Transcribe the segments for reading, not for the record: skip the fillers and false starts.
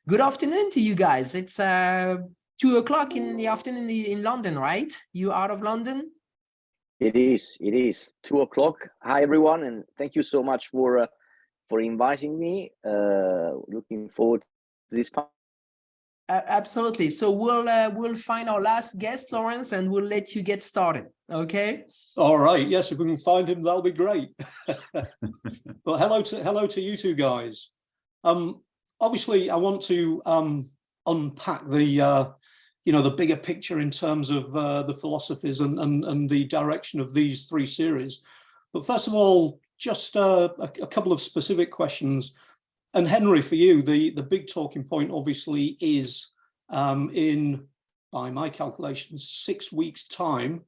Good afternoon to you guys. It's 2 o'clock in the afternoon in London, right? You out of London? It is 2 o'clock. Hi everyone, and thank you so much for inviting me. Looking forward to this part. Absolutely. So we'll find our last guest, Lawrence, and we'll let you get started. Okay. All right. Yes, if we can find him, that'll be great. But hello to you two guys. Obviously, I want to unpack the the bigger picture in terms of the philosophies and the direction of these three series. But first of all, just a couple of specific questions. And Henry, for you, the big talking point obviously is in, by my calculations, 6 weeks' time,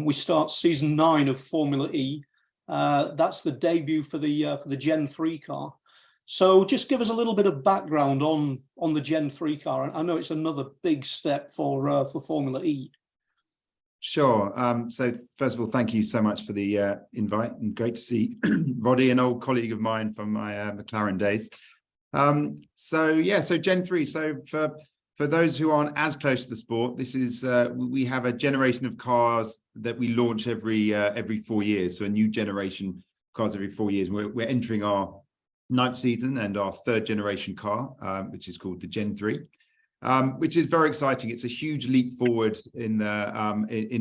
we start season 9 of Formula E. That's the debut for the Gen 3 car. So just give us a little bit of background on the Gen 3 car. I know it's another big step for Formula E. Sure. So first of all, thank you so much for the invite, and great to see Roddy, an old colleague of mine from my McLaren days. So Gen 3. So for those who aren't as close to the sport, this is we have a generation of cars that we launch every 4 years. So a new generation of cars every 4 years. We're entering our 9th season and our 3rd generation car, which is called the Gen 3. Which is very exciting. It's a huge leap forward in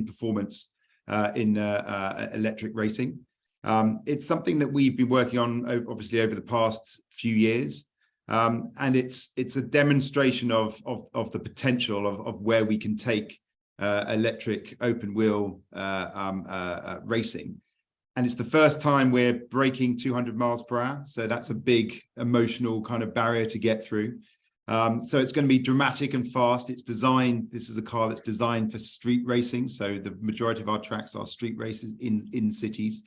performance in electric racing. It's something that we've been working on, obviously, over the past few years, and it's a demonstration of the potential of where we can take electric open wheel racing. And it's the first time we're breaking 200 miles per hour, so that's a big emotional kind of barrier to get through. So it's going to be dramatic and fast. This is a car that's designed for street racing. So the majority of our tracks are street races in cities.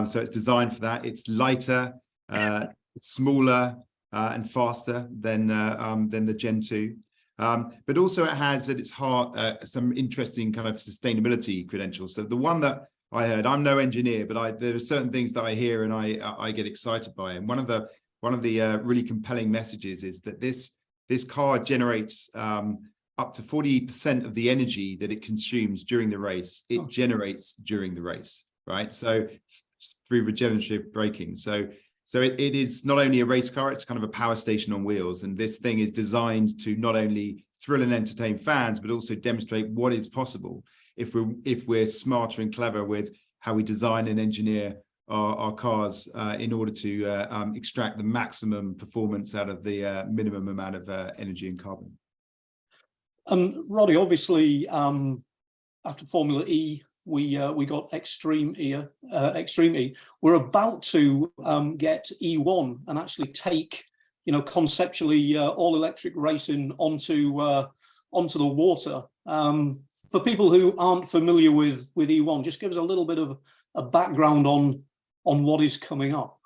So it's designed for that. It's lighter, it's smaller and faster than the Gen 2. But also it has at its heart some interesting kind of sustainability credentials. So the one that I heard, I'm no engineer, but there are certain things that I hear and I get excited by. And one of the really compelling messages is that this car generates up to 40% of the energy that it consumes during the race. It generates during the race, right? So through regenerative braking. So it is not only a race car, it's kind of a power station on wheels. And this thing is designed to not only thrill and entertain fans, but also demonstrate what is possible if we're smarter and clever with how we design and engineer our cars in order to extract the maximum performance out of the minimum amount of energy and carbon. Roddy, obviously, after Formula E, we got Extreme E. We're about to get E1 and actually take, conceptually all electric racing onto the water. For people who aren't familiar with E1, just give us a little bit of a background on what is coming up.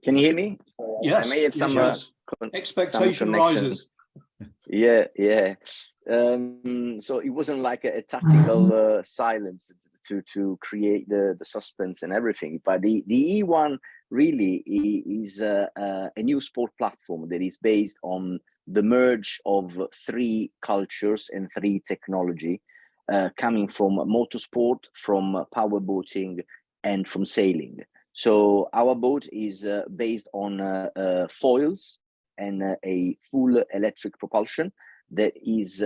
Can you hear me? Yes. I may have some expectation rises. Yeah. So it wasn't like a tactical silence to create the suspense and everything, but the E1 really is a new sport platform that is based on the merge of 3 cultures and 3 technology, coming from motorsport, from power boating, and from sailing. So our boat is based on foils and a full electric propulsion that is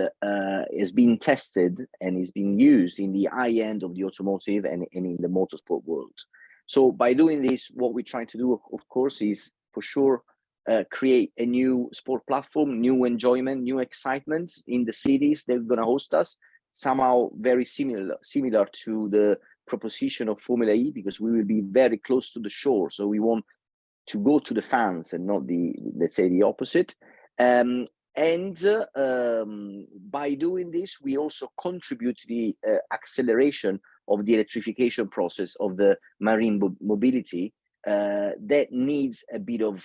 being tested and is being used in the high end of the automotive and in the motorsport world. So by doing this, what we're trying to do, of course, is for sure create a new sport platform, new enjoyment, new excitement in the cities that are going to host us. Somehow very similar to the proposition of Formula E, because we will be very close to the shore. So we want to go to the fans and not let's say the opposite. By doing this, we also contribute to the acceleration of the electrification process of the marine mobility that needs a bit of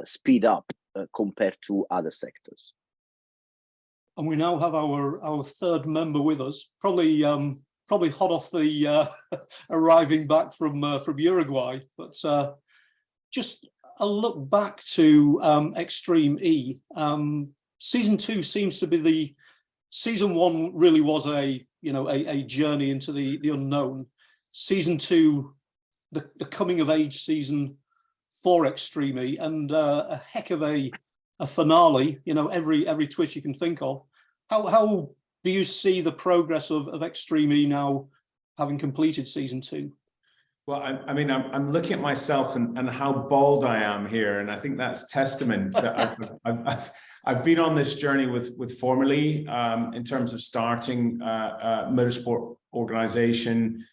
speed up compared to other sectors. and we now have our third member with us. Probably hot off the arriving back from Uruguay, but just a look back to Extreme E. Season 2 seems to be season 1 really was a journey into the unknown. Season 2, the coming of age season for Extreme E, and a heck of a finale. Every twist you can think of. How do you see the progress of Extreme E now, having completed season 2? Well, I mean, I'm looking at myself and how bold I am here, and I think that's testament. I've been on this journey with Formula E in terms of starting motorsport organization,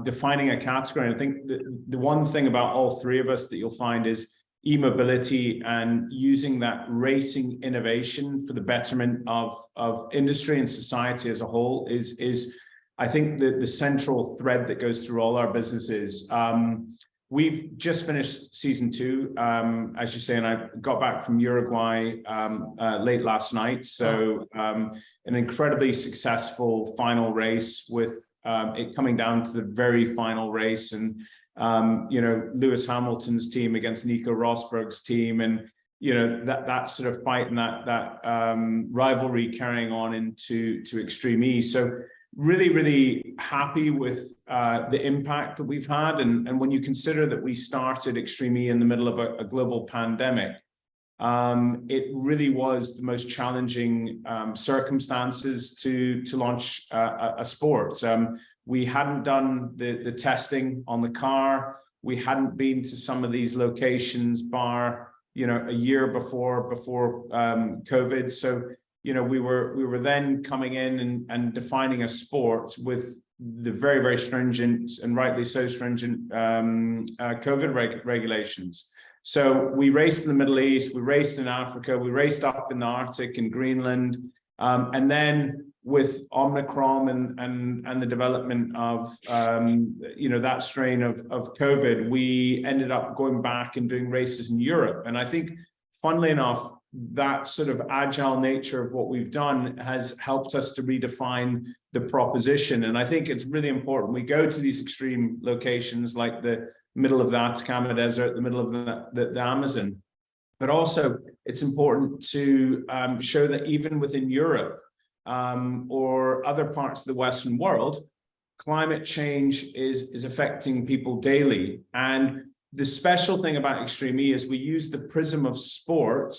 defining a category. And I think the one thing about all three of us that you'll find is e-mobility and using that racing innovation for the betterment of industry and society as a whole is I think the central thread that goes through all our businesses. We've just finished season 2, as you say, and I got back from Uruguay late last night. So an incredibly successful final race, with it coming down to the very final race, and Lewis Hamilton's team against Nico Rosberg's team, and that sort of fight and that rivalry carrying on into Extreme E. So really, really happy with the impact that we've had. And when you consider that we started Extreme E in the middle of a global pandemic, it really was the most challenging circumstances to launch a sport. We hadn't done the testing on the car. We hadn't been to some of these locations bar, a year before COVID. So we were then coming in and defining a sport with the very, very stringent, and rightly so stringent, COVID regulations. So we raced in the Middle East, we raced in Africa, we raced up in the Arctic and Greenland, and then with Omicron and the development of that strain of COVID, we ended up going back and doing races in Europe. And I think, funnily enough, that sort of agile nature of what we've done has helped us to redefine the proposition. And I think it's really important. We go to these extreme locations like the middle of the Atacama Desert, the middle of the Amazon, but also it's important to show that even within Europe or other parts of the Western world, climate change is affecting people daily. And the special thing about Extreme E is we use the prism of sport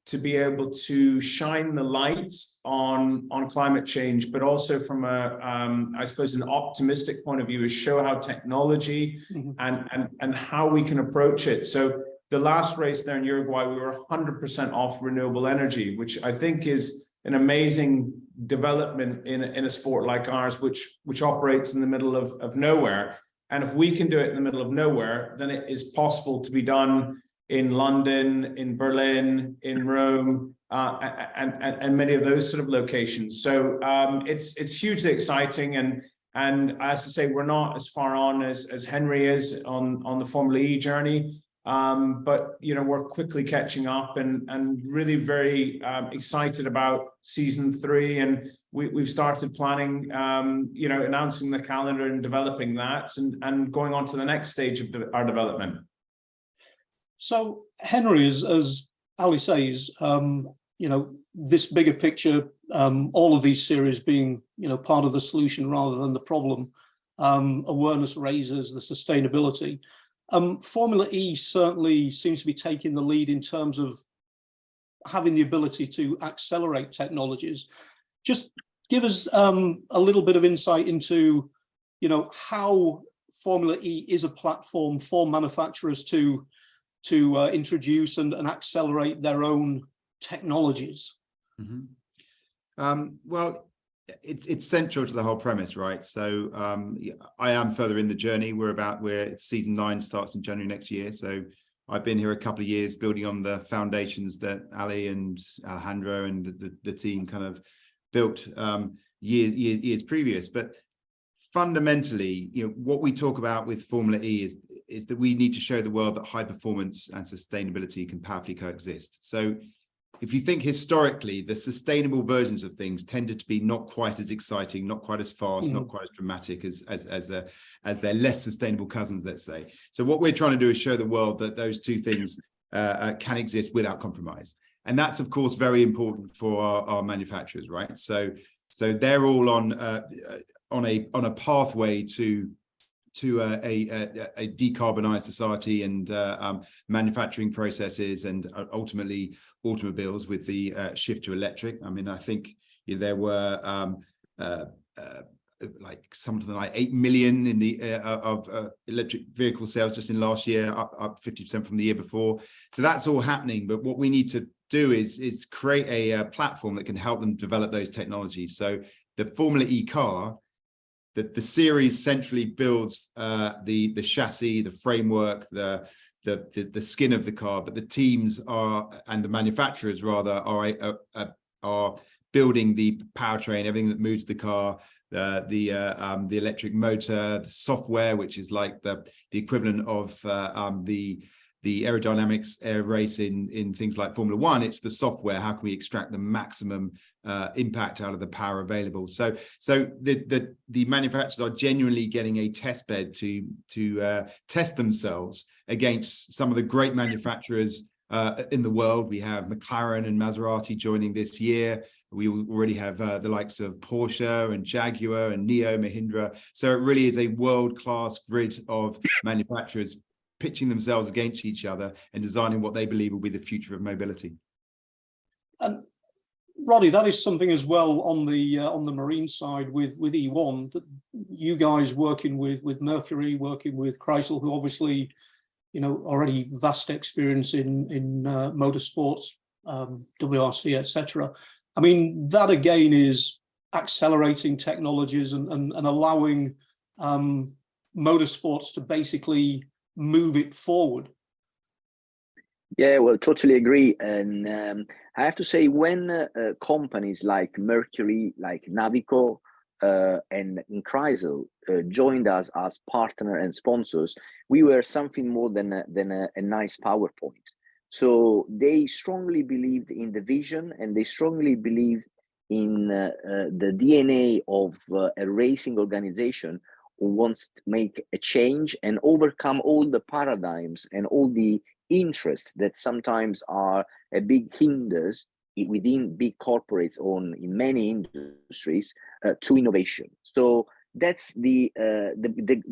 to be able to shine the light on climate change, but also from I suppose, an optimistic point of view, is show how technology and how we can approach it. So the last race there in Uruguay, we were 100% off renewable energy, which I think is an amazing development in a sport like ours, which operates in the middle of nowhere. And if we can do it in the middle of nowhere, then it is possible to be done in London, in Berlin, in Rome, and many of those sort of locations. So it's hugely exciting. And as I say, we're not as far on as Henry is on the Formula E journey, but we're quickly catching up and really very excited about season 3. And we've started planning, announcing the calendar and developing that, and going on to the next stage of our development. So Henry, as Ali says, this bigger picture, all of these series being, part of the solution rather than the problem, awareness raises the sustainability. Formula E certainly seems to be taking the lead in terms of having the ability to accelerate technologies. Just give us a little bit of insight into, how Formula E is a platform for manufacturers to introduce and accelerate their own technologies. Well, it's central to the whole premise, right? So I am further in the journey. We're season 9 starts in January next year. So I've been here a couple of years building on the foundations that Ali and Alejandro and the team kind of built years previous. But fundamentally, what we talk about with Formula E is that we need to show the world that high performance and sustainability can powerfully coexist. So if you think historically, the sustainable versions of things tended to be not quite as exciting, not quite as fast, not quite as dramatic as their less sustainable cousins, let's say. So what we're trying to do is show the world that those two things can exist without compromise. And that's, of course, very important for our manufacturers, right? So they're all on a pathway to a decarbonized society and manufacturing processes and ultimately automobiles with the shift to electric. I mean, I think there were like something like 8 million in the of electric vehicle sales just in last year, up 50% from the year before. So that's all happening. But what we need to do is create a platform that can help them develop those technologies. So the Formula E car, that the series centrally builds the chassis, the framework, the skin of the car, but the teams and the manufacturers rather are building the powertrain, everything that moves the car, the electric motor, the software, which is like the equivalent of the aerodynamics air race in things like Formula One. It's the software. How can we extract the maximum impact out of the power available? So the manufacturers are genuinely getting a test bed to test themselves against some of the great manufacturers in the world. We have McLaren and Maserati joining this year. We already have the likes of Porsche and Jaguar and Neo, Mahindra. So it really is a world-class grid of manufacturers pitching themselves against each other and designing what they believe will be the future of mobility. And Roddy, that is something as well on the marine side with E1, that you guys working with Mercury, working with Chrysler, who obviously, already vast experience in motorsports, WRC, etc. I mean, that again is accelerating technologies and allowing motorsports to basically move it forward. Yeah, well, totally agree. And I have to say, when companies like Mercury, like Navico, and Chrysler joined us as partner and sponsors, we were something more than a nice PowerPoint. So they strongly believed in the vision, and they strongly believed in the DNA of a racing organization who wants to make a change and overcome all the paradigms and all the interests that sometimes are a big hinders within big corporates or in many industries to innovation. So that's the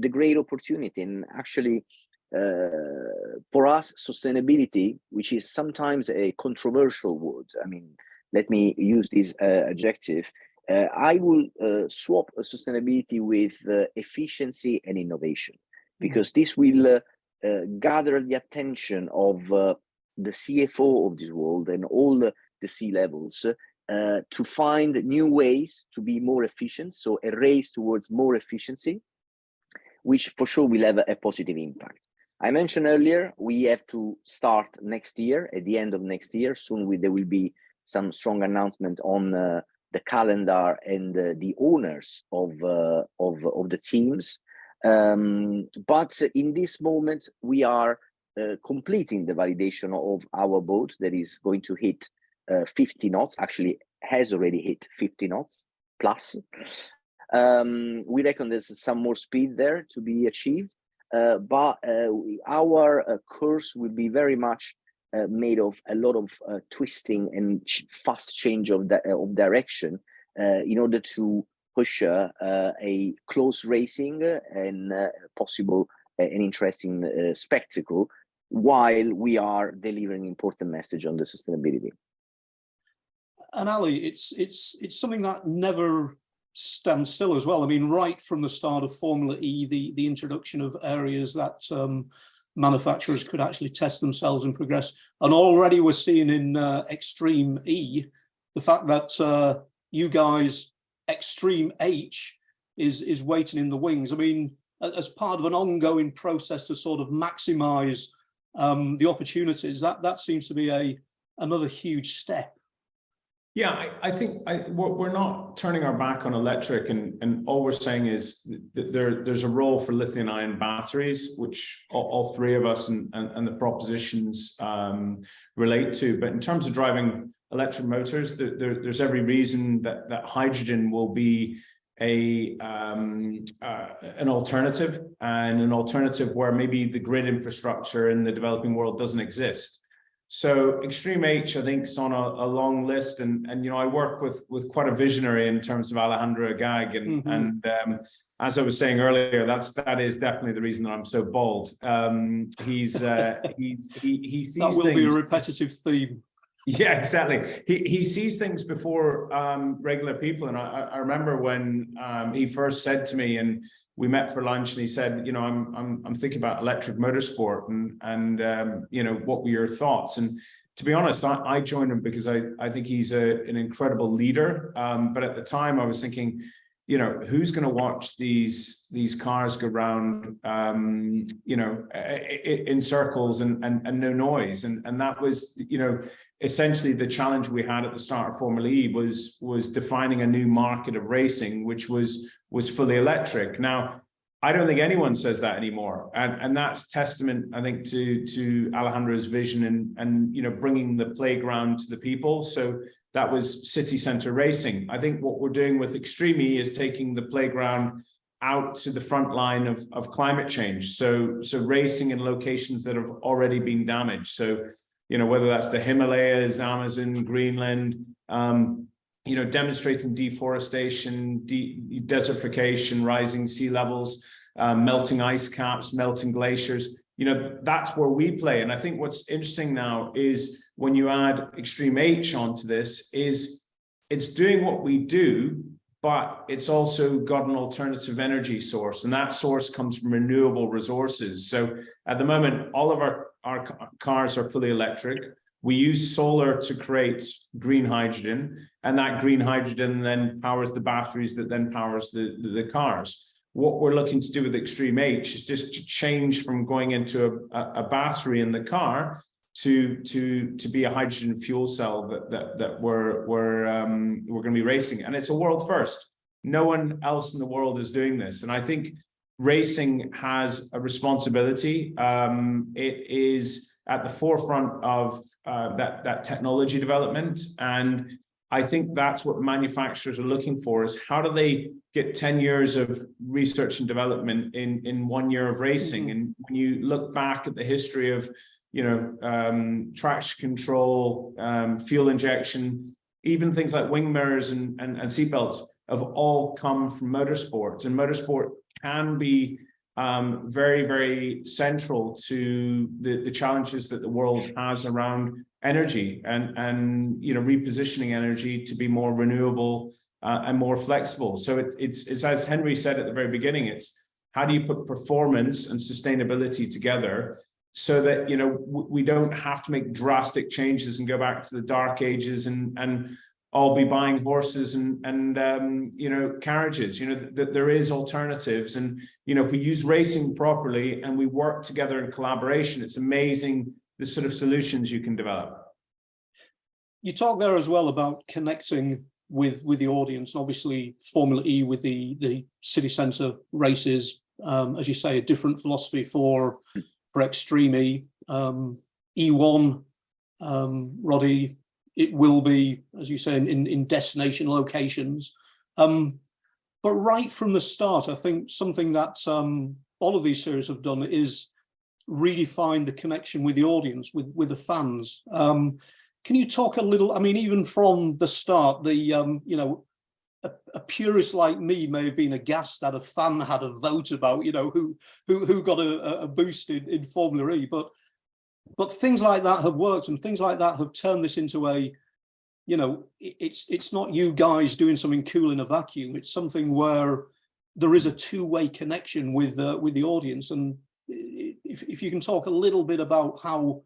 great opportunity. And actually, for us, sustainability, which is sometimes a controversial word, I mean, let me use this adjective. I will swap sustainability with efficiency and innovation, because this will gather the attention of the CFO of this world and all the C-levels to find new ways to be more efficient. So a race towards more efficiency, which for sure will have a positive impact. I mentioned earlier, we have to start next year, at the end of next year. Soon there will be some strong announcement on the calendar and the owners of the teams. But in this moment, we are completing the validation of our boat that is going to hit 50 knots, actually has already hit 50 knots plus. We reckon there's some more speed there to be achieved, but our course will be very much made of a lot of twisting and fast change of direction in order to push a close racing and possible an interesting spectacle, while we are delivering important message on the sustainability. And Ali, it's something that never stands still as well. I mean, right from the start of Formula E, the introduction of areas that manufacturers could actually test themselves and progress. And already we're seeing in Extreme E, the fact that you guys, Extreme H, is waiting in the wings. I mean, as part of an ongoing process to sort of maximize the opportunities, that seems to be another huge step. Yeah, I think we're not turning our back on electric, and all we're saying is that there's a role for lithium-ion batteries, which all three of us and the propositions relate to. But in terms of driving electric motors, there's every reason that hydrogen will be an alternative, and an alternative where maybe the grid infrastructure in the developing world doesn't exist. So Extreme H, I think, is on a long list, and you know, I work with quite a visionary in terms of Alejandro Agag, and as I was saying earlier, that is definitely the reason that I'm so bold. He sees that will be a repetitive theme. Yeah, exactly. He sees things before regular people, and I remember when he first said to me, and we met for lunch, and he said, you know, I'm thinking about electric motorsport, and you know, what were your thoughts? And to be honest, I joined him because I think he's an incredible leader. But at the time, I was thinking, you know, who's going to watch these cars go round, you know, in circles and no noise, and that was, you know, essentially the challenge we had at the start of Formula E was defining a new market of racing, which was fully electric. Now, I don't think anyone says that anymore, and that's testament, I think, to Alejandro's vision and you know, bringing the playground to the people. So that was city center racing. I think what we're doing with Extreme E is taking the playground out to the front line of climate change. So racing in locations that have already been damaged. So, you know, whether that's the Himalayas, Amazon, Greenland, you know, demonstrating deforestation, desertification, rising sea levels, melting ice caps, melting glaciers. You know, that's where we play. And I think what's interesting now is when you add Extreme H onto this, is it's doing what we do, but it's also got an alternative energy source, and that source comes from renewable resources. So at the moment, all of our cars are fully electric. We use solar to create green hydrogen, and that green hydrogen then powers the batteries that then powers the cars. What we're looking to do with Extreme H is just to change from going into a battery in the car to be a hydrogen fuel cell that we're going to be racing, and it's a world first. No one else in the world is doing this, and I think racing has a responsibility. It is at the forefront of that technology development, and I think that's what manufacturers are looking for: is how do they get 10 years of research and development in 1 year of racing? And when you look back at the history of, you know, traction control, fuel injection, even things like wing mirrors and seatbelts have all come from motorsport, and motorsport can be very, very central to the challenges that the world has around energy and you know, repositioning energy to be more renewable and more flexible. So it's as Henry said at the very beginning, it's how do you put performance and sustainability together so that, you know, we don't have to make drastic changes and go back to the dark ages and all be buying horses and you know, carriages. You know, that there is alternatives, and you know, if we use racing properly and we work together in collaboration, it's amazing the sort of solutions you can develop. You talk there as well about connecting with the audience, and obviously Formula E with the city centre races, as you say, a different philosophy for Extreme E. E1, Roddy, it will be, as you say, in destination locations. But right from the start, I think something that all of these series have done is redefine the connection with the audience, with the fans. Can you talk a little, I mean, even from the start, the, you know, a purist like me may have been aghast that a fan had a vote about, you know, who got a boost in Formula E, but things like that have worked, and things like that have turned this into a, you know, it's not you guys doing something cool in a vacuum. It's something where there is a two-way connection with the audience. And if you can talk a little bit about how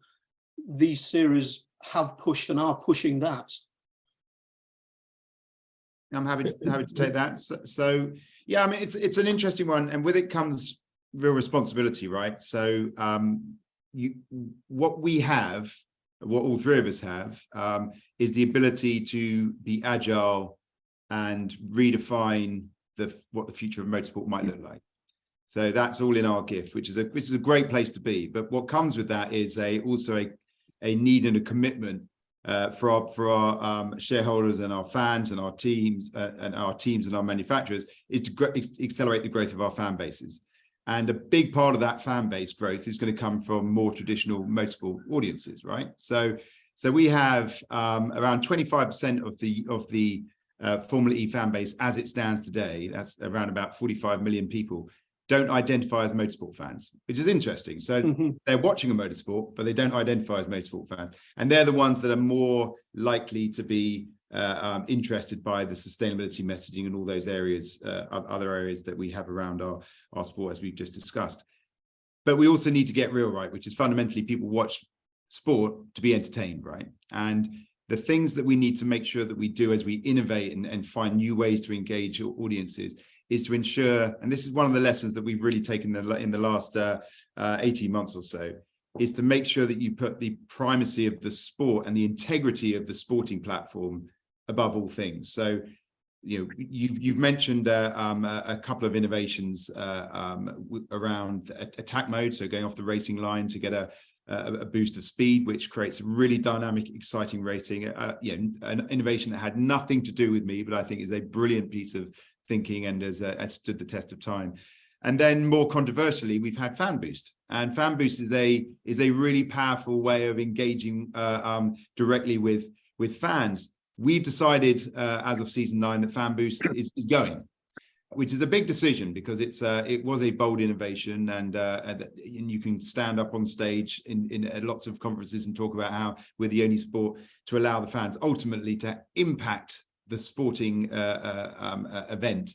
these series have pushed and are pushing that. I'm happy to take that. So yeah, I mean, it's an interesting one, and with it comes real responsibility, right? So what we have what all three of us have, is the ability to be agile and redefine what the future of motorsport might look like. So that's all in our gift, which is a great place to be. But what comes with that is also a need and a commitment for our shareholders and our fans and our teams and our manufacturers, is to accelerate the growth of our fan bases. And a big part of that fan base growth is going to come from more traditional motorsport audiences, right? So we have around 25% of the Formula E fan base as it stands today. That's around about 45 million people. Don't identify as motorsport fans, which is interesting. So they're watching a motorsport, but they don't identify as motorsport fans. And they're the ones that are more likely to be interested by the sustainability messaging and all those areas, other areas that we have around our sport, as we've just discussed. But we also need to get real right, which is fundamentally people watch sport to be entertained, right? And the things that we need to make sure that we do as we innovate and find new ways to engage audiences is to ensure, and this is one of the lessons that we've really taken in the last 18 months or so, is to make sure that you put the primacy of the sport and the integrity of the sporting platform above all things. So, you know, you've mentioned a couple of innovations around attack mode, so going off the racing line to get a boost of speed, which creates really dynamic, exciting racing. You know, an innovation that had nothing to do with me, but I think is a brilliant piece of thinking and has stood the test of time. And then more controversially, we've had Fan Boost, and Fan Boost is a really powerful way of engaging directly with fans. We've decided as of season 9 that Fan Boost is going, which is a big decision because it was a bold innovation, and you can stand up on stage in lots of conferences and talk about how we're the only sport to allow the fans ultimately to impact the sporting event.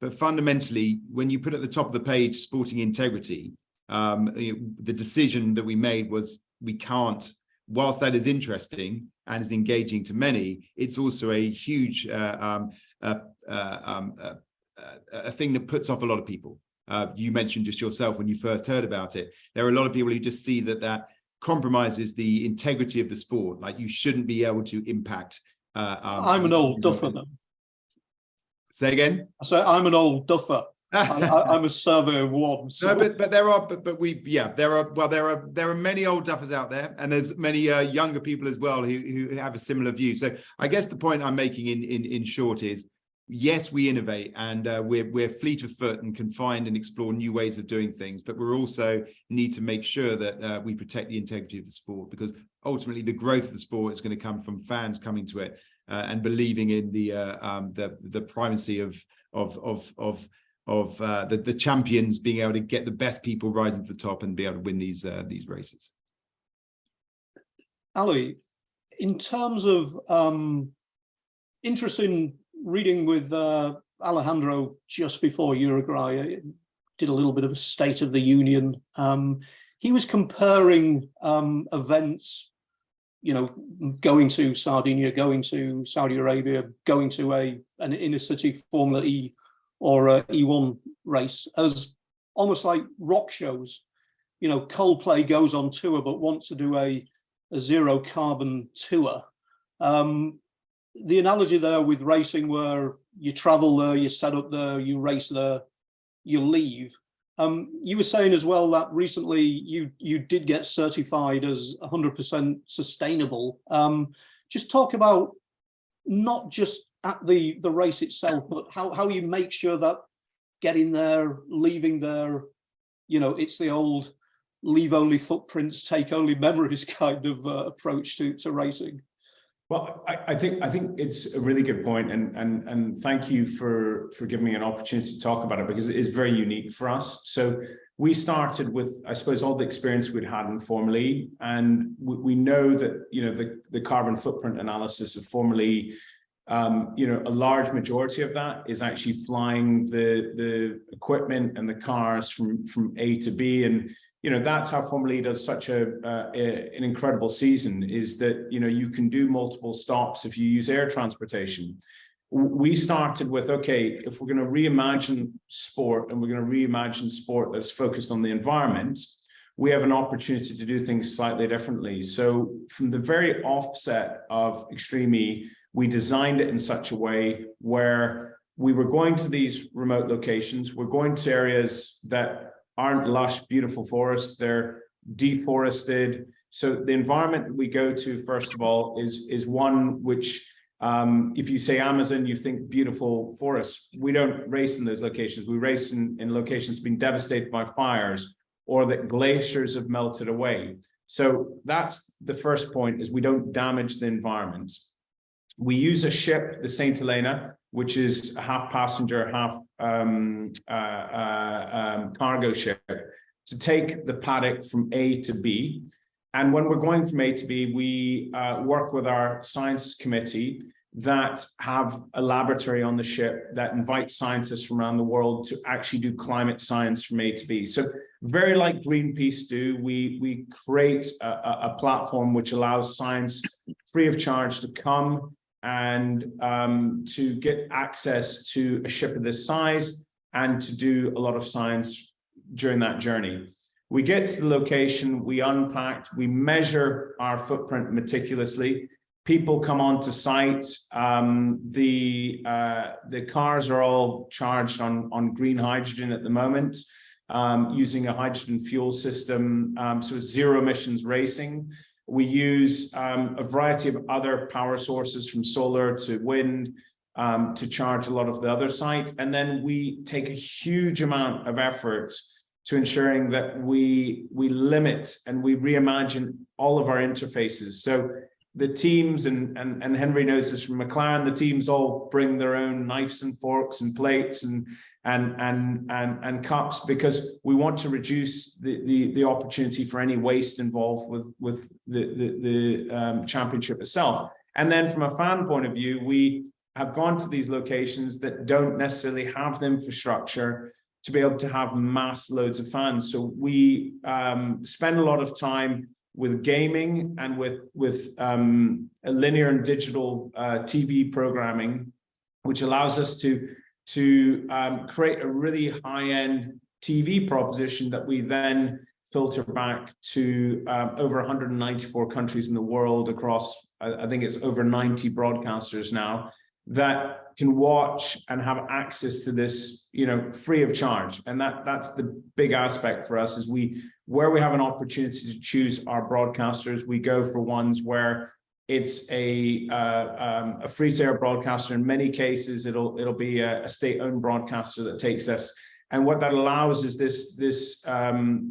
But fundamentally, when you put at the top of the page sporting integrity, the decision that we made was we can't, whilst that is interesting and is engaging to many, it's also a huge thing that puts off a lot of people. You mentioned just yourself when you first heard about it, there are a lot of people who just see that compromises the integrity of the sport. Like, you shouldn't be able to impact. I'm an old duffer though. Say again? I say I'm an old duffer. I'm a surveyor of one. So. No, but there are many old duffers out there, and there's many younger people as well who have a similar view. So I guess the point I'm making in short is, yes, we innovate, and we're fleet of foot and can find and explore new ways of doing things, but we also need to make sure that we protect the integrity of the sport, because ultimately the growth of the sport is going to come from fans coming to it and believing in the primacy of the champions being able to get the best people rising to the top and be able to win these races. Ali, in terms of interesting reading with Alejandro just before Uruguay, I did a little bit of a State of the Union. He was comparing events, you know, going to Sardinia, going to Saudi Arabia, going to an inner city Formula E or a E1 race as almost like rock shows. You know, Coldplay goes on tour but wants to do a zero carbon tour. The analogy there with racing, where you travel there, you set up there, you race there, you leave. You were saying as well that recently you did get certified as 100% sustainable. Just talk about not just at the race itself, but how you make sure that getting there, leaving there, you know, it's the old leave only footprints, take only memories kind of approach to racing. Well, I think it's a really good point, and thank you for giving me an opportunity to talk about it, because it is very unique for us. So we started with, I suppose, all the experience we'd had in Formula E, and we know that, you know, the carbon footprint analysis of Formula E, you know, a large majority of that is actually flying the equipment and the cars from A to B. And, you know, that's how Formula E does such an incredible season, is that, you know, you can do multiple stops if you use air transportation. We started with, okay, if we're going to reimagine sport, and we're going to reimagine sport that's focused on the environment, we have an opportunity to do things slightly differently. So from the very offset of Extreme E, we designed it in such a way where we were going to these remote locations. We're going to areas that aren't lush, beautiful forests. They're deforested. So the environment that we go to, first of all, is one which, if you say Amazon, you think beautiful forests. We don't race in those locations. We race in locations been devastated by fires or that glaciers have melted away. So that's the first point, is we don't damage the environment. We use a ship, the Saint Helena, which is a half passenger, half cargo ship, to take the paddock from A to B. And when we're going from A to B, we work with our science committee that have a laboratory on the ship that invites scientists from around the world to actually do climate science from A to B. So very like Greenpeace do, we create a platform which allows science free of charge to come and to get access to a ship of this size and to do a lot of science during that journey. We get to the location, we unpack, we measure our footprint meticulously. People come onto site. The cars are all charged on green hydrogen at the moment, using a hydrogen fuel system. So it's zero emissions racing. We use a variety of other power sources, from solar to wind, to charge a lot of the other sites. And then we take a huge amount of effort to ensuring that we limit and we reimagine all of our interfaces. So the teams, and Henry knows this from McLaren, the teams all bring their own knives and forks and plates and cups, because we want to reduce the opportunity for any waste involved with the championship itself. And then from a fan point of view, we have gone to these locations that don't necessarily have the infrastructure to be able to have mass loads of fans. So we spend a lot of time with gaming and with linear and digital TV programming, which allows us to create a really high-end TV proposition that we then filter back to over 194 countries in the world across, I think it's over 90 broadcasters now, that can watch and have access to this, free of charge. And that's the big aspect for us, is where we have an opportunity to choose our broadcasters, we go for ones where it's a free-to-air broadcaster. In many cases, it'll be a state-owned broadcaster that takes us. And what that allows is this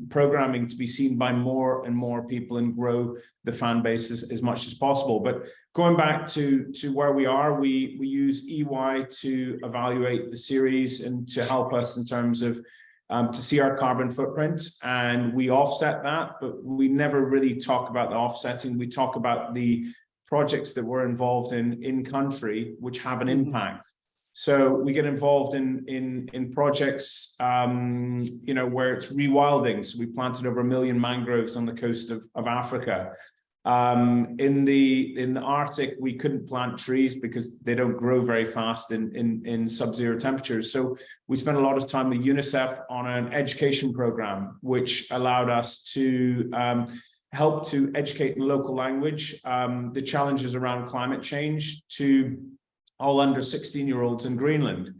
programming to be seen by more and more people and grow the fan base as much as possible. But going back to where we are, we use EY to evaluate the series and to help us in terms of to see our carbon footprint, and we offset that, but we never really talk about the offsetting. We talk about the projects that we're involved in country, which have an impact. So we get involved in projects, where it's rewilding. So we planted over 1 million mangroves on the coast of Africa. In the Arctic, we couldn't plant trees because they don't grow very fast in sub-zero temperatures. So we spent a lot of time with UNICEF on an education program, which allowed us to help to educate in local language the challenges around climate change to all under 16-year-olds in Greenland.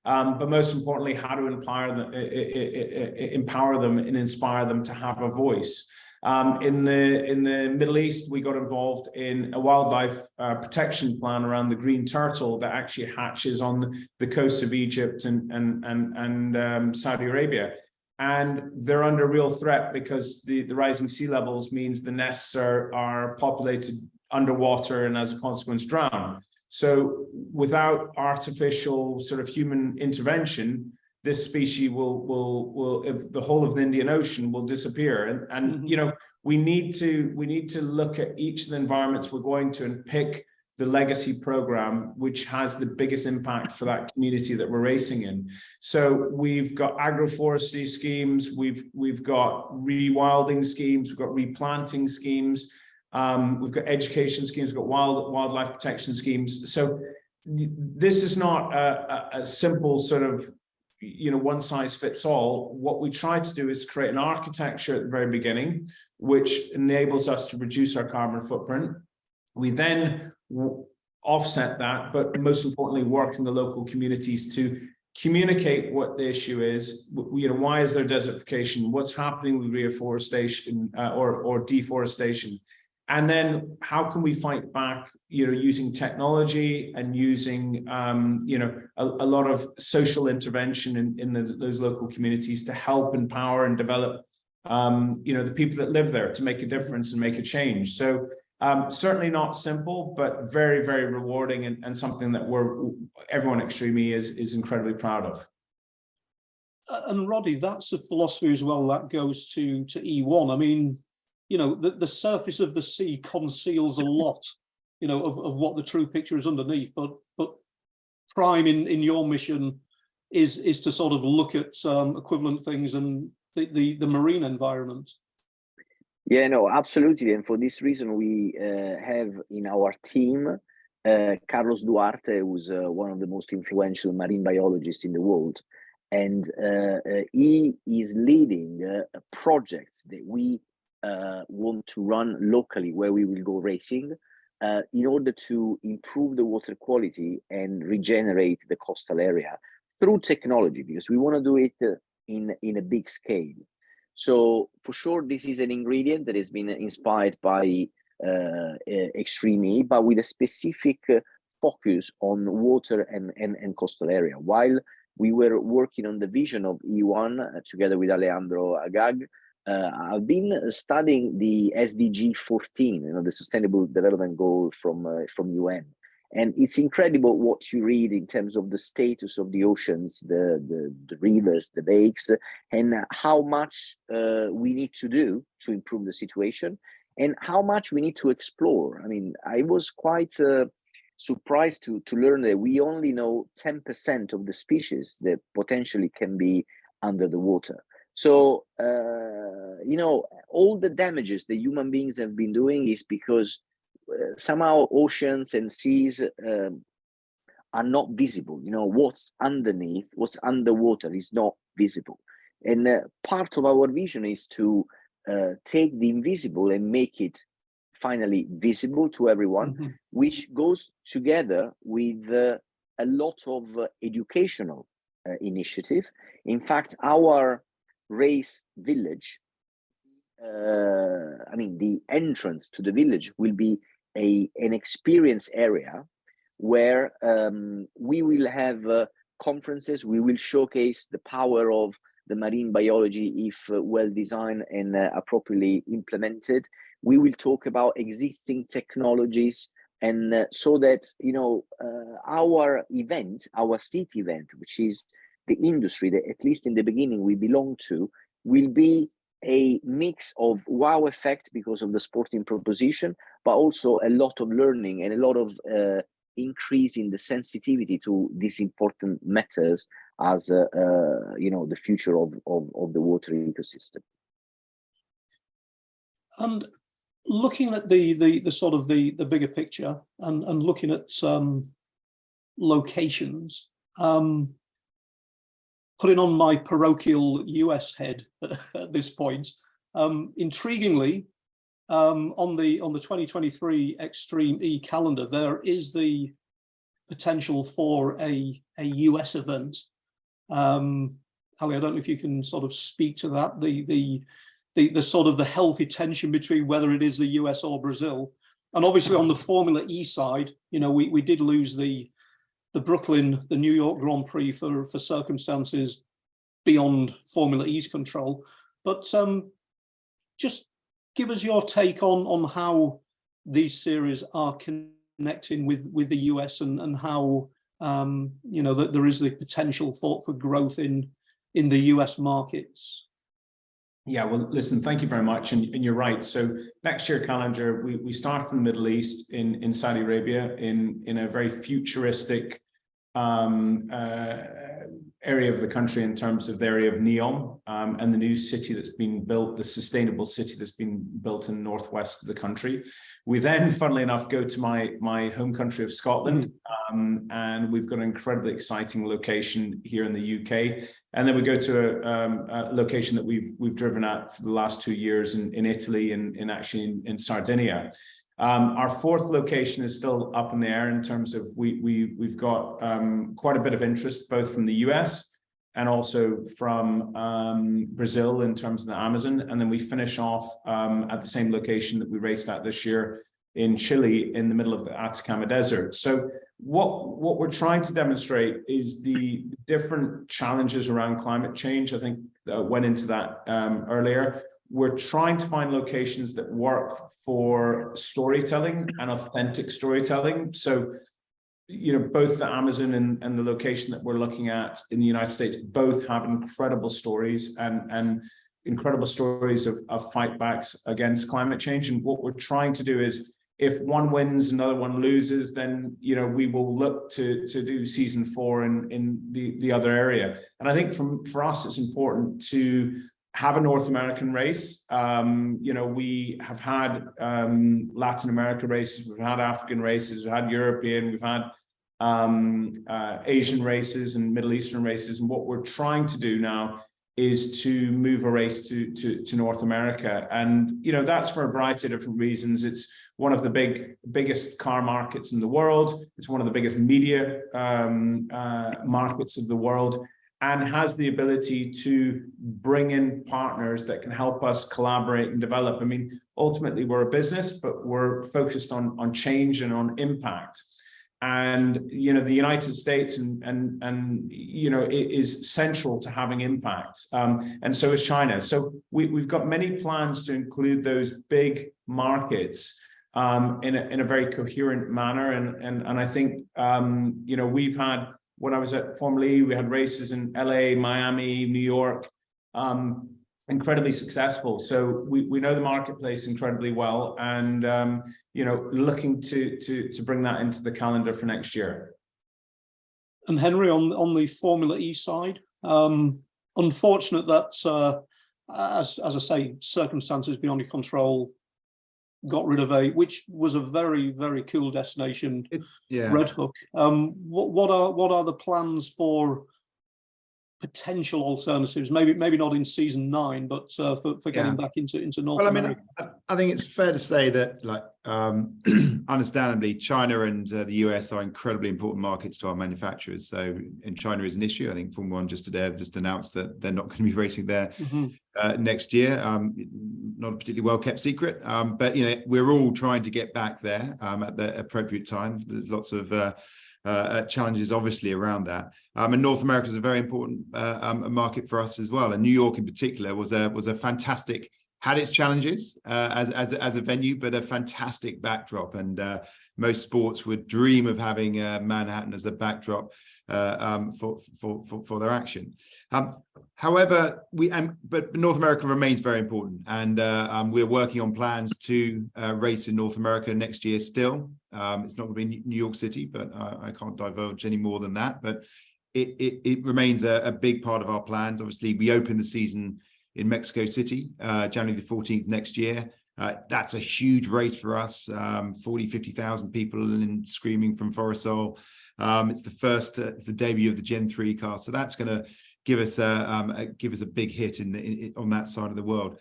But most importantly, how to empower them and inspire them to have a voice. In the Middle East, we got involved in a wildlife protection plan around the green turtle that actually hatches on the coast of Egypt and Saudi Arabia. And they're under real threat because the rising sea levels means the nests are populated underwater and as a consequence drown. So without artificial sort of human intervention, this species will if the whole of the Indian Ocean will disappear. And we need to look at each of the environments we're going to and pick the legacy program, which has the biggest impact for that community that we're racing in. So we've got agroforestry schemes, we've got rewilding schemes, we've got replanting schemes, we've got education schemes, we've got wildlife protection schemes. So this is not a simple sort of one size fits all. What we try to do is create an architecture at the very beginning, which enables us to reduce our carbon footprint. We then offset that, but most importantly, work in the local communities to communicate what the issue is. Why is there desertification? What's happening with reforestation or deforestation? And then how can we fight back, using technology and using, a lot of social intervention in those local communities to help empower and develop, the people that live there to make a difference and make a change. So certainly not simple, but very, very rewarding and something that everyone at Extreme E is incredibly proud of. And Roddy, that's a philosophy as well that goes to E1. I mean, the surface of the sea conceals a lot, of what the true picture is underneath. But prime in your mission is to sort of look at equivalent things and the marine environment. Yeah, no, absolutely. And for this reason, we have in our team Carlos Duarte, who's one of the most influential marine biologists in the world. And he is leading projects that we want to run locally, where we will go racing in order to improve the water quality and regenerate the coastal area through technology, because we want to do it in a big scale. So for sure, this is an ingredient that has been inspired by Extreme E, but with a specific focus on water and coastal area. While we were working on the vision of E1 together with Alejandro Agag, I've been studying the SDG 14, the Sustainable Development Goal from UN. And it's incredible what you read in terms of the status of the oceans, the rivers, the lakes, and how much we need to do to improve the situation, and how much we need to explore. I mean, I was quite surprised to learn that we only know 10% of the species that potentially can be under the water. So, all the damages that human beings have been doing is because somehow oceans and seas are not visible. What's underneath, what's underwater is not visible. And part of our vision is to take the invisible and make it finally visible to everyone, which goes together with a lot of educational initiative. In fact, our race village, the entrance to the village will be an experience area where we will have conferences. We will showcase the power of the marine biology if well designed and appropriately implemented. We will talk about existing technologies, and so that our event, our city event, which is the industry that at least in the beginning we belong to, will be a mix of wow effect because of the sporting proposition, but also a lot of learning and a lot of increase in the sensitivity to these important matters as the future of the water ecosystem. And looking at the sort of the bigger picture and looking at locations, putting on my parochial US head at this point, intriguingly, on the 2023 Extreme E calendar, there is the potential for a US event. Ali, I don't know if you can sort of speak to that, the sort of the healthy tension between whether it is the US or Brazil. And obviously on the Formula E side, we did lose the New York Grand Prix for circumstances beyond Formula E's control. But just give us your take on how these series are connecting with the US and how that there is the potential for growth in the US markets. Yeah, well, listen, thank you very much. And you're right. So next year calendar, we start in the Middle East, in Saudi Arabia, in a very futuristic area of the country in terms of the area of NEOM and the new city that's been built, the sustainable city that's been built in the northwest of the country. We then, funnily enough, go to my home country of Scotland, and we've got an incredibly exciting location here in the UK. And then we go to a location that we've driven at for the last 2 years in Italy and actually in Sardinia. Our fourth location is still up in the air in terms of we've got quite a bit of interest both from the US and also from Brazil in terms of the Amazon. And then we finish off at the same location that we raced at this year in Chile in the middle of the Atacama Desert. So what we're trying to demonstrate is the different challenges around climate change. I think went into that earlier. We're trying to find locations that work for storytelling and authentic storytelling. So, both the Amazon and the location that we're looking at in the United States both have incredible stories and incredible stories of fight backs against climate change. And what we're trying to do is, if one wins, another one loses, then we will look to do season 4 in the other area. And I think for us, it's important to have a North American race. We have had Latin America races, we've had African races, we've had European, we've had Asian races and Middle Eastern races. And what we're trying to do now is to move a race to North America. And, that's for a variety of different reasons. It's one of the biggest car markets in the world. It's one of the biggest media markets of the world, and has the ability to bring in partners that can help us collaborate and develop. I mean, ultimately, we're a business, but we're focused on change and on impact. And, the United States and it is central to having impact. And so is China. So we've got many plans to include those big markets in a very coherent manner. And I think, we've had, when I was at Formula E, we had races in LA, Miami, New York, incredibly successful. So we know the marketplace incredibly well, and looking to bring that into the calendar for next year. And Henry, on the Formula E side, unfortunate that as I say, circumstances beyond your control got rid of which was a very, very cool destination, Red Hook. What are the plans for potential alternatives? Maybe not in season 9, but for getting back into North America. I think it's fair to say that, understandably, China and the US are incredibly important markets to our manufacturers. So, and China is an issue. I think Formula 1 just today have just announced that they're not going to be racing there next year. Not a particularly well kept secret, but we're all trying to get back there at the appropriate time. There's lots of challenges obviously around that, and North America is a very important market for us as well. And New York in particular was a fantastic, had its challenges as a venue, but a fantastic backdrop. And most sports would dream of having Manhattan as a backdrop for their action. However, but North America remains very important, and we're working on plans to race in North America next year still. It's not going to be New York City, but I can't divulge any more than that. But it remains a big part of our plans. Obviously, we open the season in Mexico City, January the 14th next year. That's a huge race for us, 50,000 people and screaming from Forrestal. It's the debut of the Gen 3 car, so that's going to give us a big hit on that side of the world.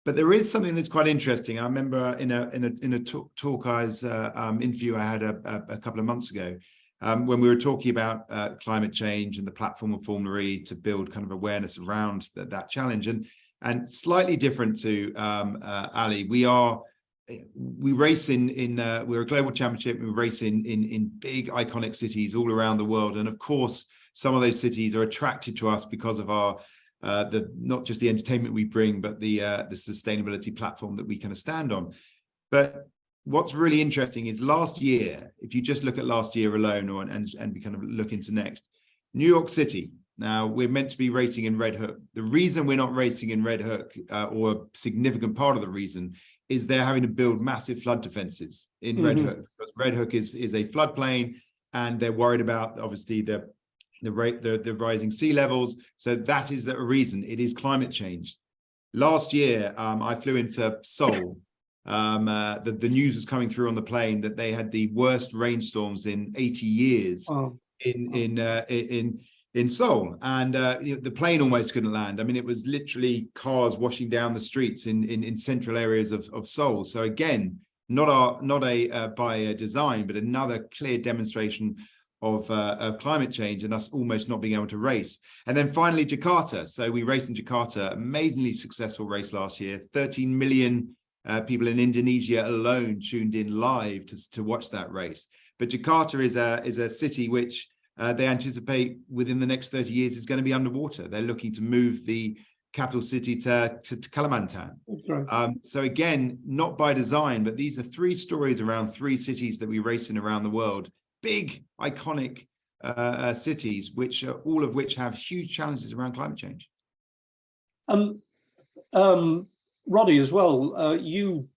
But there is something that's quite interesting. I remember in a talk interview I had a couple of months ago, when we were talking about climate change and the platform of Formula E to build kind of awareness around that challenge, and slightly different to Ali. We race we're a global championship. We race in big iconic cities all around the world, and of course, some of those cities are attracted to us because of our not just the entertainment we bring, but the sustainability platform that we kind of stand on. But what's really interesting is last year, if you just look at last year alone, and we kind of look into next, New York City. Now, we're meant to be racing in Red Hook. The reason we're not racing in Red Hook, or a significant part of the reason, is they're having to build massive flood defenses in Red Hook, because Red Hook is a floodplain, and they're worried about obviously the rising sea levels. So that is the reason. It is climate change. Last year, I flew into Seoul, The news was coming through on the plane that they had the worst rainstorms in 80 years in Seoul, and the plane almost couldn't land. I mean, it was literally cars washing down the streets in central areas of Seoul. So again, not by design, but another clear demonstration of climate change and us almost not being able to race. And then finally, Jakarta. So we raced in Jakarta, amazingly successful race last year. 13 million people in Indonesia alone tuned in live to watch that race. But Jakarta is a city which they anticipate within the next 30 years is going to be underwater. They're looking to move the capital city to Kalimantan. Right. So again, not by design, but these are three stories around three cities that we race in around the world. Big, iconic cities, which all of which have huge challenges around climate change. Roddy, as well, you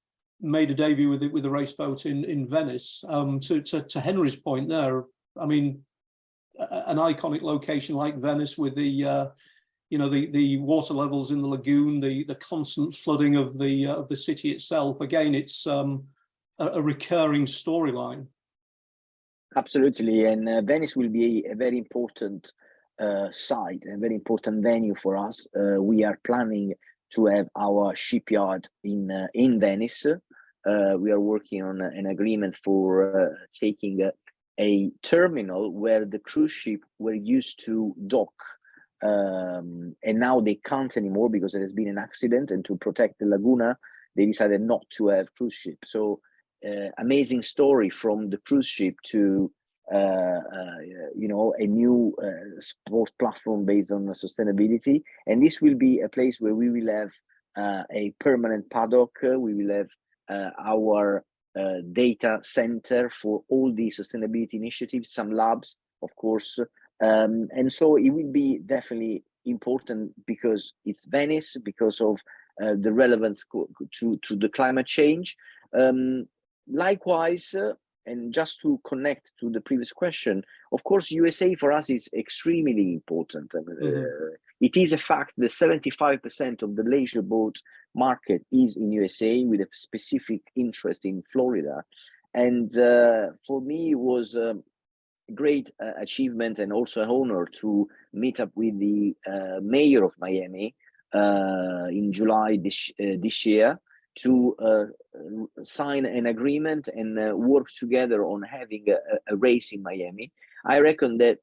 made a debut with the race boat in Venice. To Henry's point there, I mean, an iconic location like Venice with the the water levels in the lagoon, the constant flooding of the city itself. Again, it's a recurring storyline. Absolutely, and Venice will be a very important site, a very important venue for us. We are planning to have our shipyard in Venice. We are working on an agreement for taking a terminal where the cruise ship were used to dock, and now they can't anymore because there has been an accident, and to protect the Laguna, they decided not to have cruise ship. So amazing story from the cruise ship to a new sport platform based on sustainability. And this will be a place where we will have a permanent paddock. We will have our data center for all the sustainability initiatives, some labs, of course. And so it will be definitely important because it's Venice, because of the relevance to the climate change. Likewise, and just to connect to the previous question, of course, USA for us is extremely important. It is a fact that 75% of the leisure boat market is in USA, with a specific interest in Florida. And for me, it was a great achievement and also an honor to meet up with the mayor of Miami in July this year, to sign an agreement and work together on having a race in Miami. I reckon that,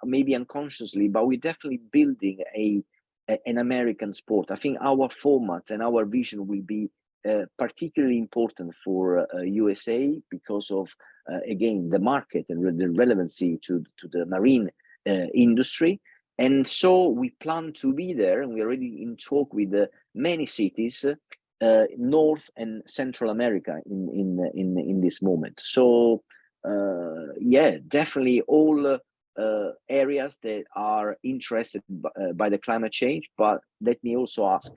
maybe unconsciously, but we're definitely building an American sport. I think our formats and our vision will be particularly important for USA because of, again, the market and the relevancy to the marine industry. And so we plan to be there, and we're already in talk with many cities, North and Central America in this moment. So yeah, definitely all areas that are interested by the climate change. But let me also ask,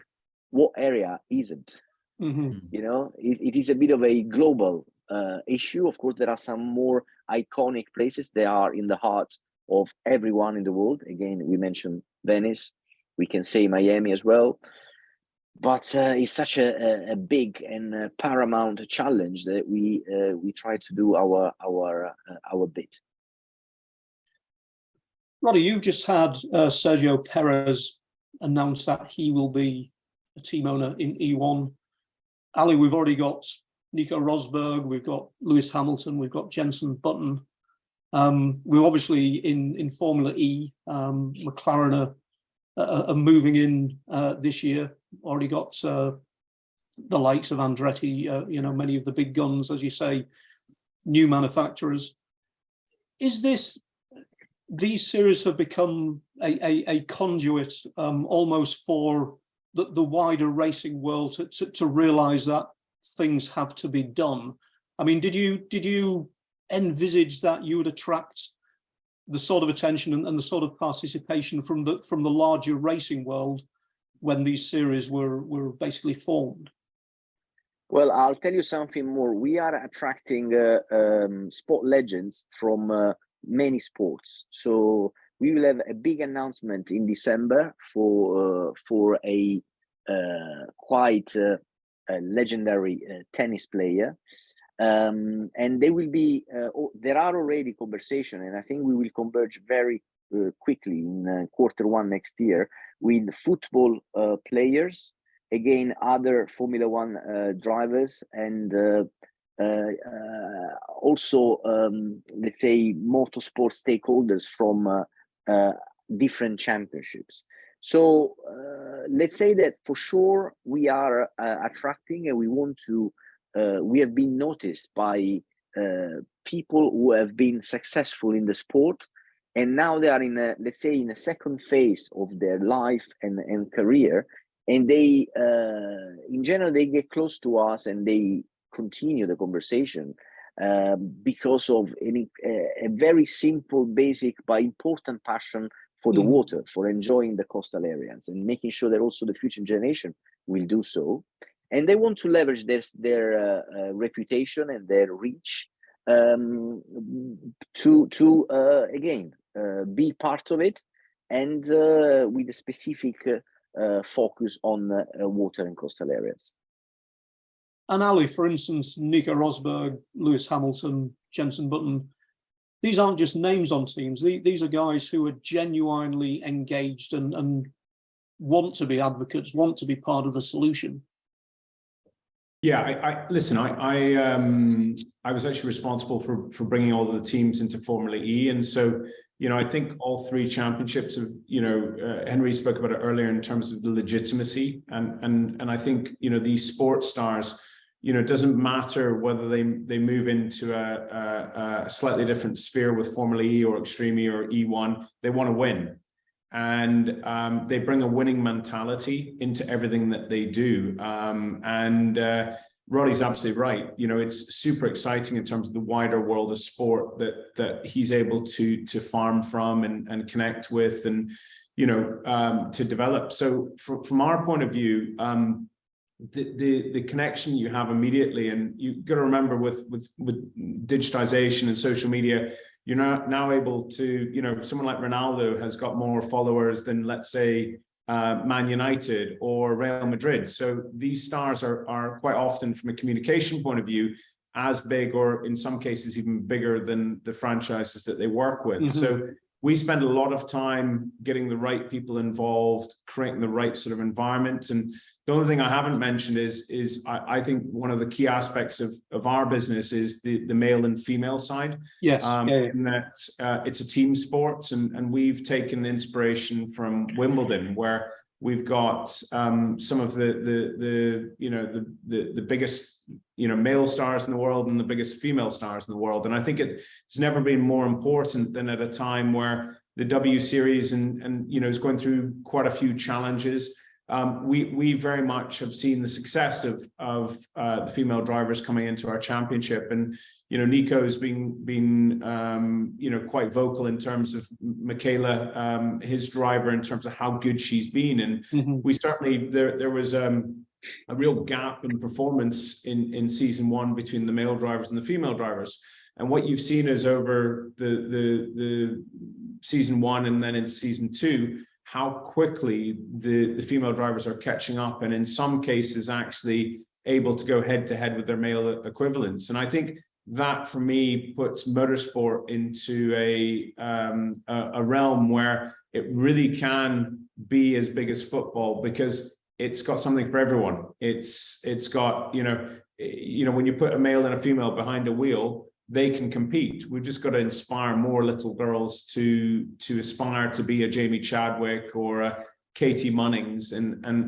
what area isn't? It is a bit of a global issue. Of course, there are some more iconic places that are in the heart of everyone in the world. Again, we mentioned Venice, we can say Miami as well. But it's such a big and paramount challenge that we try to do our bit. Roddy, you've just had Sergio Perez announce that he will be a team owner in E1. Ali, we've already got Nico Rosberg, we've got Lewis Hamilton, we've got Jenson Button. We're obviously in Formula E. McLaren are moving in this year. Already got the likes of Andretti, many of the big guns, as you say, new manufacturers. Is these series have become a conduit almost for the wider racing world to realize that things have to be done? I mean, did you envisage that you would attract the sort of attention and the sort of participation from the larger racing world when these series were basically formed? Well, I'll tell you something more. We are attracting sport legends from many sports. So we will have a big announcement in December for a quite a legendary tennis player. And they will be, there are already conversation, and I think we will converge very quickly in Q1 next year with football players, again, other Formula One drivers, and also, let's say, motorsport stakeholders from different championships. So let's say that for sure we are attracting, and we want to, we have been noticed by people who have been successful in the sport, and now they are in a, let's say, in a second phase of their life and career, and they, in general, they get close to us and they continue the conversation because of a very simple, basic, but important passion for the water, for enjoying the coastal areas, and making sure that also the future generation will do so. And they want to leverage their reputation and their reach to again, be part of it, and with a specific focus on water and coastal areas. And Ali, for instance, Nico Rosberg, Lewis Hamilton, Jenson Button, these aren't just names on teams. These are guys who are genuinely engaged and want to be advocates, want to be part of the solution. Yeah, listen, I was actually responsible for bringing all of the teams into Formula E. And so, you know, I think all three championships have, you know, Henry spoke about it earlier in terms of the legitimacy. And I think, you know, these sports stars, you know, it doesn't matter whether they move into a slightly different sphere with Formula E or Extreme E or E1, they want to win. And they bring a winning mentality into everything that they do. Roddy's absolutely right. You know, it's super exciting in terms of the wider world of sport that he's able to farm from and connect with, and, you know, to develop. So from our point of view, the connection you have immediately, and you've got to remember with digitization and social media, you're now able to, you know, someone like Ronaldo has got more followers than, let's say, Man United or Real Madrid. So these stars are quite often, from a communication point of view, as big, or in some cases even bigger than the franchises that they work with. Mm-hmm. So we spend a lot of time getting the right people involved, creating the right sort of environment. And the only thing I haven't mentioned is I think one of the key aspects of our business is the male and female side. Yes. In that it's a team sport, and we've taken inspiration from Wimbledon, where we've got some of the you know, the biggest, you know, male stars in the world and the biggest female stars in the world. And I think it's never been more important than at a time where the W Series and you know, is going through quite a few challenges. We very much have seen the success of the female drivers coming into our championship, and you know, Nico's been you know, quite vocal in terms of Michaela, his driver, in terms of how good she's been, and we certainly there was a real gap in performance in season one between the male drivers and the female drivers. And what you've seen is over the season one and then in season two, how quickly the female drivers are catching up, and in some cases actually able to go head to head with their male equivalents. And I think that, for me, puts motorsport into a realm where it really can be as big as football, because it's got something for everyone. It's got, you know, when you put a male and a female behind a wheel, they can compete. We've just got to inspire more little girls to aspire to be a Jamie Chadwick or a Katie Munnings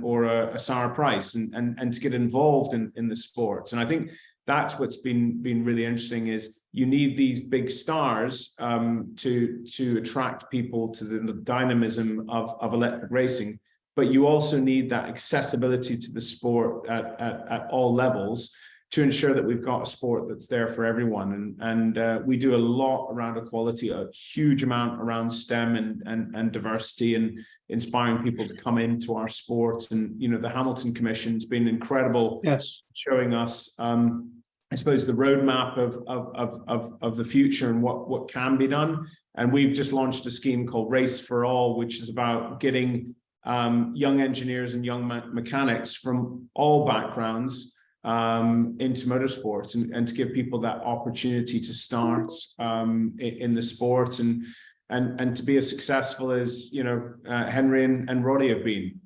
or a Sarah Price, and to get involved in the sport. And I think that's what's been really interesting, is you need these big stars to attract people to the dynamism of electric racing. But you also need that accessibility to the sport at all levels, to ensure that we've got a sport that's there for everyone. And we do a lot around equality, a huge amount around STEM and diversity, and inspiring people to come into our sports. And, you know, the Hamilton Commission's been incredible, yes, showing us, I suppose, the roadmap of the future and what can be done. And we've just launched a scheme called Race for All, which is about getting young engineers and young mechanics from all backgrounds into motorsports, and to give people that opportunity to start in the sport and to be as successful as, you know, Henry and Roddy have been.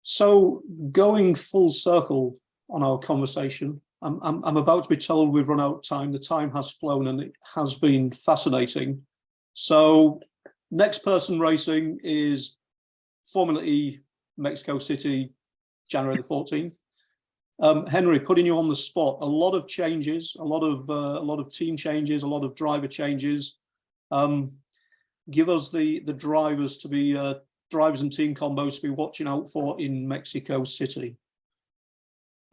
So going full circle on our conversation, I'm about to be told we've run out of time. The time has flown and it has been fascinating. So next person racing is Formula E, Mexico City, January the 14th. Henry, putting you on the spot, a lot of changes, a lot of team changes, a lot of driver changes. Give us the drivers to be drivers and team combos to be watching out for in Mexico City.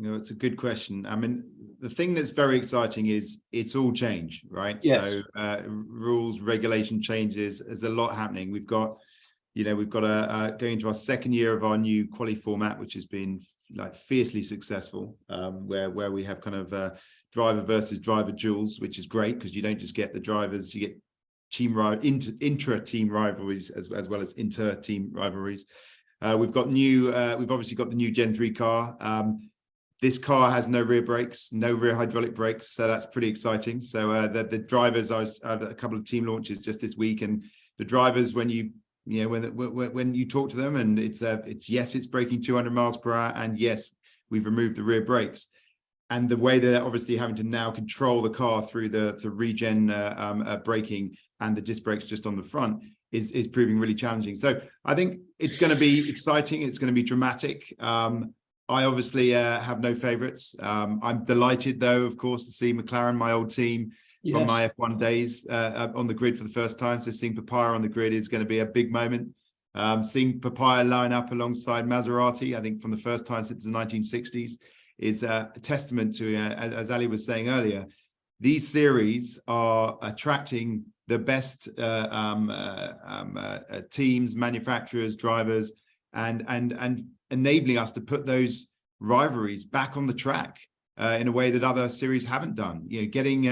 You know, it's a good question. I mean, the thing that's very exciting is it's all change, right? Yes. So rules, regulation changes. There's a lot happening. We've got going into our second year of our new quali format, which has been like fiercely successful, where we have kind of driver versus driver duels, which is great because you don't just get the drivers, you get intra-team rivalries as well as inter-team rivalries. We've obviously got the new Gen 3 car. This car has no rear brakes, no rear hydraulic brakes, so that's pretty exciting. So the drivers, I had a couple of team launches just this week, and the drivers, when you talk to them, and it's yes, it's braking 200 miles per hour, and yes, we've removed the rear brakes. And the way they're obviously having to now control the car through the regen braking and the disc brakes just on the front is proving really challenging. So I think it's going to be exciting. It's going to be dramatic. I obviously have no favorites. I'm delighted, though, of course, to see McLaren, my old team, from my F1 days on the grid for the first time. So seeing Papaya on the grid is going to be a big moment. Seeing Papaya line up alongside Maserati, I think from the first time since the 1960s, is a testament to, as Ali was saying earlier, these series are attracting the best teams, manufacturers, drivers, and enabling us to put those rivalries back on the track in a way that other series haven't done. You know, getting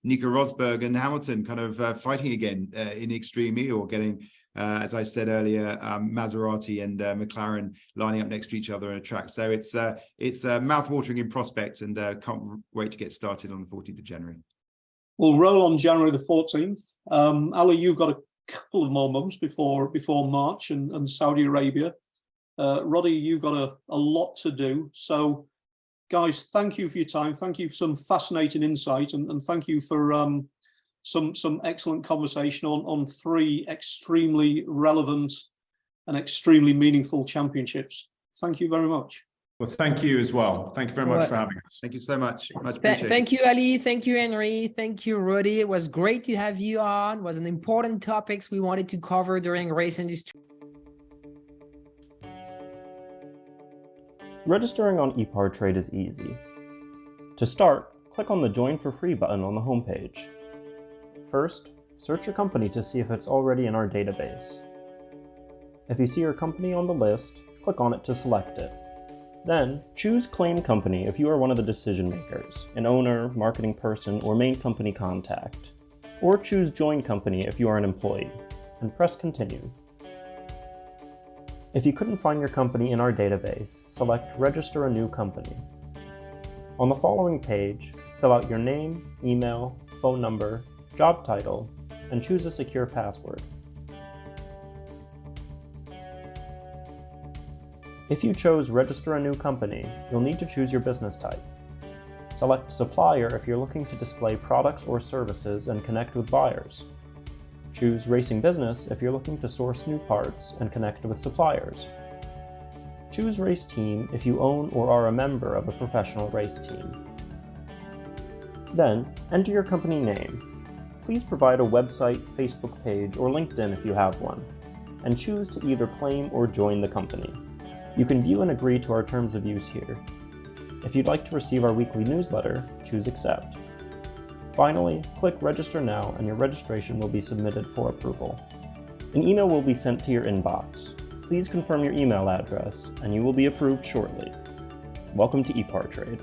Nico Rosberg and Hamilton kind of fighting again in Extreme E, or getting, as I said earlier, Maserati and McLaren lining up next to each other on a track. So it's mouth-watering in prospect, and can't wait to get started on the 14th of January. We'll roll on January the 14th. Ali, you've got a couple of more months before March and Saudi Arabia. Roddy, you've got a lot to do. So, guys, thank you for your time. Thank you for some fascinating insight, and thank you for some excellent conversation on three extremely relevant and extremely meaningful championships. Thank you very much. Well, thank you as well. Thank you very much for having us. Thank you so much. Much appreciated. Thank you, Ali. Thank you, Henry. Thank you, Roddy. It was great to have you on. It was an important topics we wanted to cover during race industry. Registering on EPARTRADE is easy. To start, click on the Join for Free button on the homepage. First, search your company to see if it's already in our database. If you see your company on the list, click on it to select it. Then, choose Claim Company if you are one of the decision makers, an owner, marketing person, or main company contact. Or choose Join Company if you are an employee, and press Continue. If you couldn't find your company in our database, select Register a New Company. On the following page, fill out your name, email, phone number, job title, and choose a secure password. If you chose Register a New Company, you'll need to choose your business type. Select Supplier if you're looking to display products or services and connect with buyers. Choose Racing Business if you're looking to source new parts and connect with suppliers. Choose Race Team if you own or are a member of a professional race team. Then, enter your company name. Please provide a website, Facebook page, or LinkedIn if you have one, and choose to either claim or join the company. You can view and agree to our terms of use here. If you'd like to receive our weekly newsletter, choose Accept. Finally, click Register Now and your registration will be submitted for approval. An email will be sent to your inbox. Please confirm your email address and you will be approved shortly. Welcome to EPARTRADE.